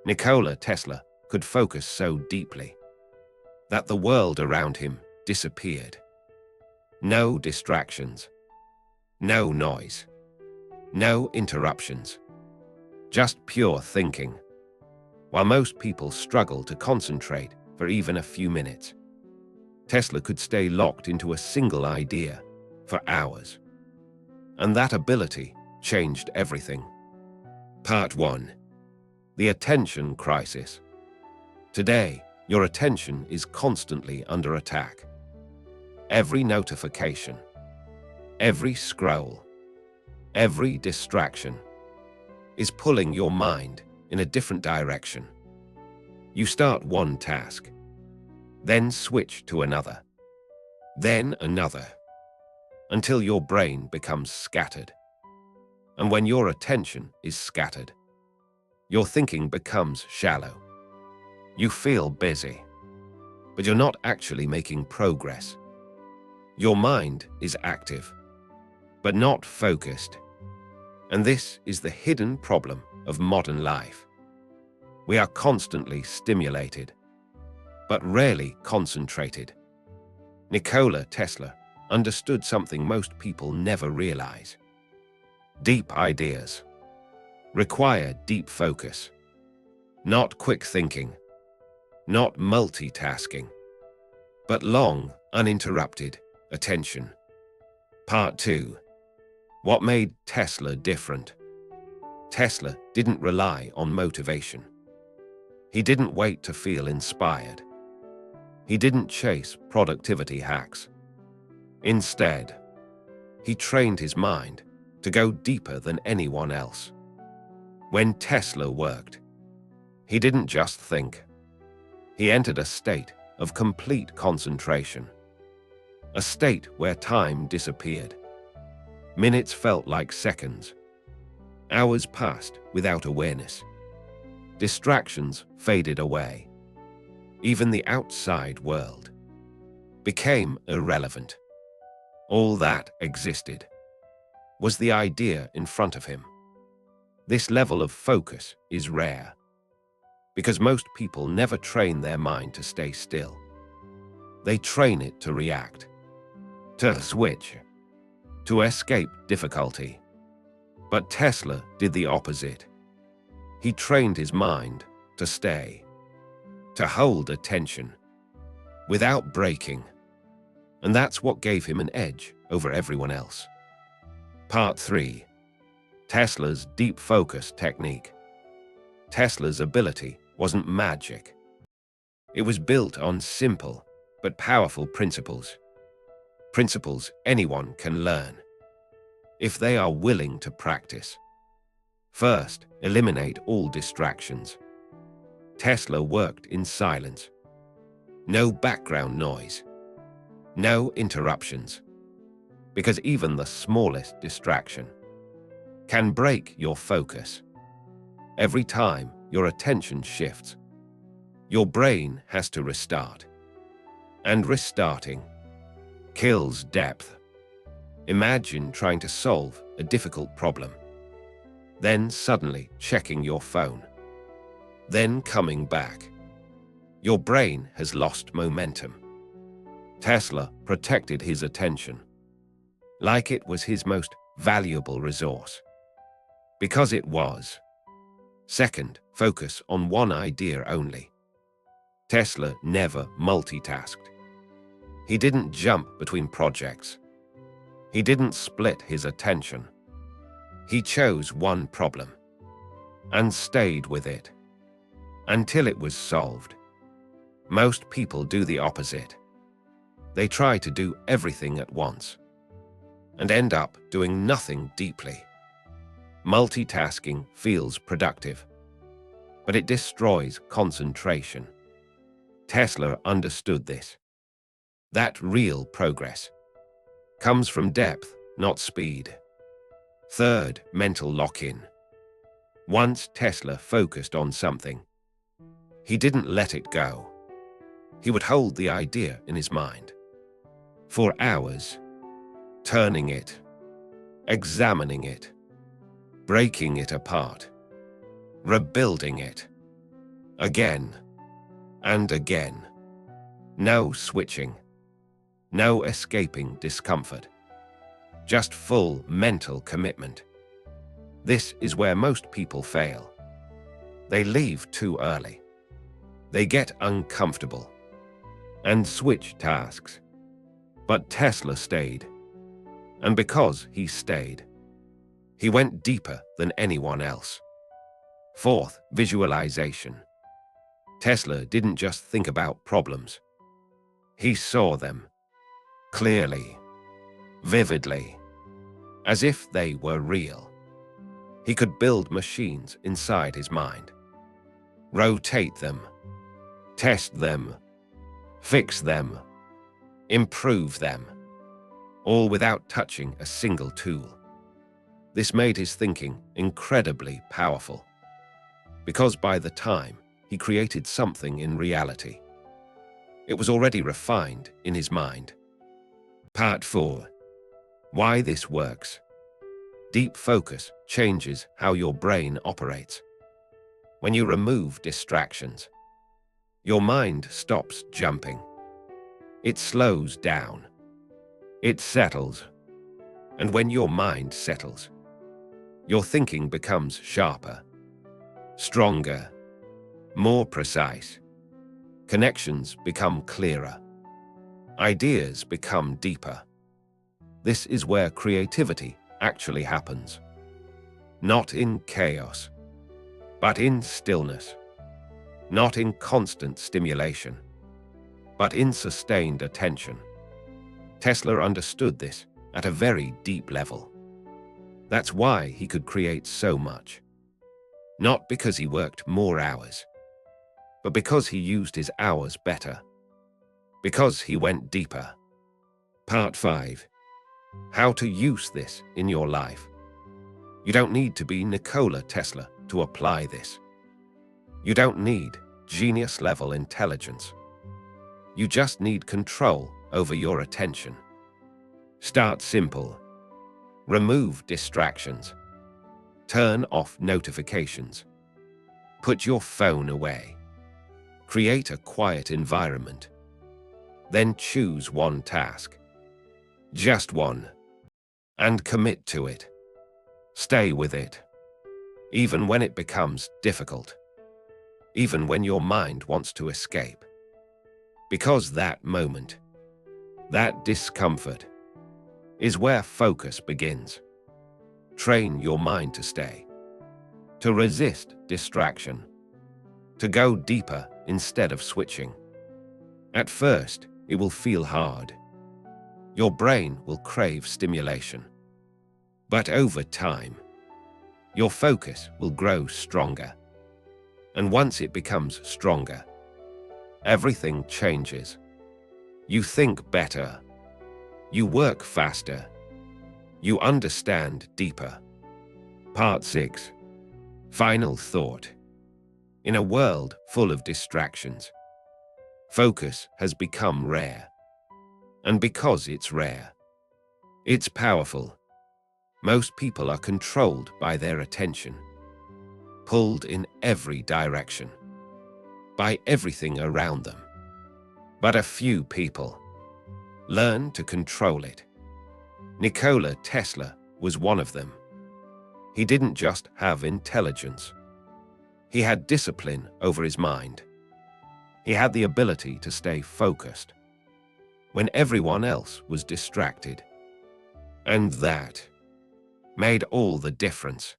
Nikola Tesla could focus so deeply that the world around him disappeared. No distractions, no noise, no interruptions, just pure thinking. While most people struggle to concentrate for even a few minutes, Tesla could stay locked into a single idea for hours. And that ability changed everything. Part 1. The attention crisis. Today, your attention is constantly under attack. Every notification, every scroll, every distraction is pulling your mind in a different direction. You start one task, then switch to another, then another, until your brain becomes scattered. And when your attention is scattered, your thinking becomes shallow. You feel busy, but you're not actually making progress. Your mind is active, but not focused. And this is the hidden problem of modern life. We are constantly stimulated, but rarely concentrated. Nikola Tesla understood something most people never realize. Deep ideas require deep focus, not quick thinking, not multitasking, but long, uninterrupted attention. Part 2. What made Tesla different? Tesla didn't rely on motivation. He didn't wait to feel inspired. He didn't chase productivity hacks. Instead, he trained his mind to go deeper than anyone else. When Tesla worked, he didn't just think. He entered a state of complete concentration, a state where time disappeared. Minutes felt like seconds. Hours passed without awareness. Distractions faded away. Even the outside world became irrelevant. All that existed was the idea in front of him. This level of focus is rare, because most people never train their mind to stay still. They train it to react, to switch, to escape difficulty. But Tesla did the opposite. He trained his mind to stay, to hold attention, without breaking. And that's what gave him an edge over everyone else. Part 3. Tesla's deep focus technique. Tesla's ability wasn't magic. It was built on simple but powerful principles. Principles anyone can learn, if they are willing to practice. First, eliminate all distractions. Tesla worked in silence. No background noise. No interruptions. Because even the smallest distraction can break your focus. Every time your attention shifts, your brain has to restart. And restarting kills depth. Imagine trying to solve a difficult problem, then suddenly checking your phone, then coming back. Your brain has lost momentum. Tesla protected his attention like it was his most valuable resource, because it was. Second, focus on one idea only. Tesla never multitasked. He didn't jump between projects. He didn't split his attention. He chose one problem and stayed with it until it was solved. Most people do the opposite. They try to do everything at once and end up doing nothing deeply. Multitasking feels productive, but it destroys concentration. Tesla understood this. That real progress comes from depth, not speed. Third, mental lock-in. Once Tesla focused on something, he didn't let it go. He would hold the idea in his mind for hours, turning it, examining it, breaking it apart, rebuilding it. Again and again. No switching. No escaping discomfort. Just full mental commitment. This is where most people fail. They leave too early. They get uncomfortable and switch tasks. But Tesla stayed. And because he stayed, he went deeper than anyone else. Fourth, visualization. Tesla didn't just think about problems. He saw them clearly, vividly, as if they were real. He could build machines inside his mind, rotate them, test them, fix them, improve them, all without touching a single tool. This made his thinking incredibly powerful, because by the time he created something in reality, it was already refined in his mind. Part 4. Why this works. Deep focus changes how your brain operates. When you remove distractions, your mind stops jumping. It slows down. It settles. And when your mind settles, your thinking becomes sharper, stronger, more precise. Connections become clearer. Ideas become deeper. This is where creativity actually happens. Not in chaos, but in stillness. Not in constant stimulation, but in sustained attention. Tesla understood this at a very deep level. That's why he could create so much. Not because he worked more hours, but because he used his hours better. Because he went deeper. Part 5. How to use this in your life. You don't need to be Nikola Tesla to apply this. You don't need genius-level intelligence. You just need control over your attention. Start simple. Remove distractions. Turn off notifications. Put your phone away. Create a quiet environment. Then choose one task. Just one. And commit to it. Stay with it. Even when it becomes difficult. Even when your mind wants to escape. Because that moment, that discomfort, is where focus begins. Train your mind to stay, to resist distraction, to go deeper instead of switching. At first, it will feel hard. Your brain will crave stimulation. But over time, your focus will grow stronger. And once it becomes stronger, everything changes. You think better. You work faster. You understand deeper. Part 6. Final thought. In a world full of distractions, focus has become rare. And because it's rare, it's powerful. Most people are controlled by their attention, pulled in every direction, by everything around them. But a few people learn to control it. Nikola Tesla was one of them. He didn't just have intelligence. He had discipline over his mind. He had the ability to stay focused when everyone else was distracted. And that made all the difference.